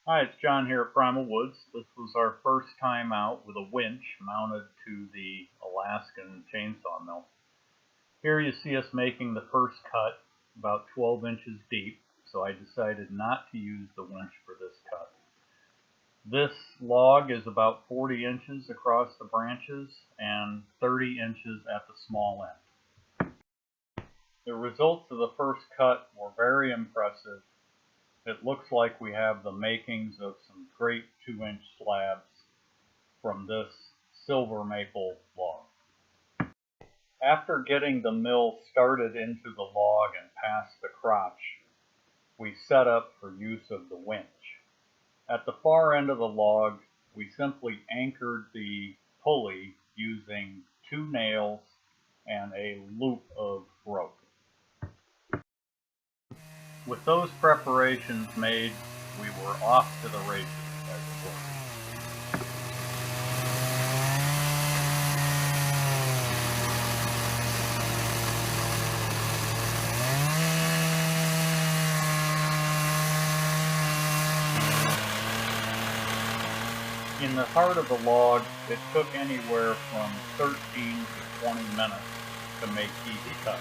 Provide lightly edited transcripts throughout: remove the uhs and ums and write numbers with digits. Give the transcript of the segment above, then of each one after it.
Hi, it's John here at Primal Woods. This was our first time out with a winch mounted to the Alaskan chainsaw mill. Here you see us making the first cut, about 12 inches deep, so I decided not to use the winch for this cut. This log is about 40 inches across the branches and 30 inches at the small end. The results of the first cut were very impressive. It looks like we have the makings of some great 2-inch slabs from this silver maple log. After getting the mill started into the log and past the crotch, we set up for use of the winch. At the far end of the log, we simply anchored the pulley using 2 nails and a loop of rope. With those preparations made, we were off to the races, as it were. In the heart of the log, it took anywhere from 13 to 20 minutes to make each cut.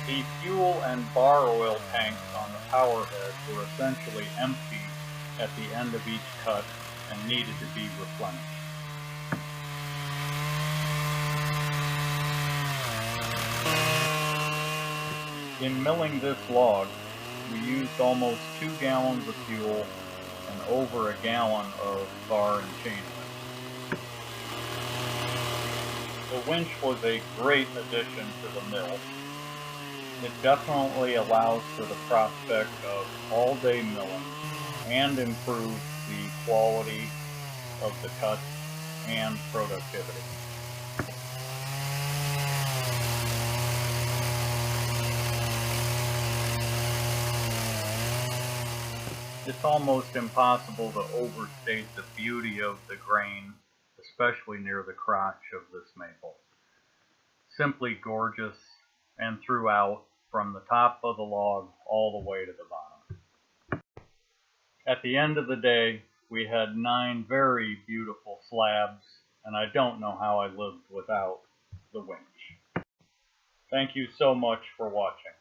The fuel and bar oil tanks on the power head were essentially empty at the end of each cut and needed to be replenished. In milling this log, we used almost 2 gallons of fuel and over a gallon of bar and chain oil. The winch was a great addition to the mill. It definitely allows for the prospect of all-day milling and improves the quality of the cuts and productivity. It's almost impossible to overstate the beauty of the grain, especially near the crotch of this maple. Simply gorgeous, and throughout, from the top of the log all the way to the bottom. At the end of the day, we had 9 very beautiful slabs, and I don't know how I lived without the winch. Thank you so much for watching.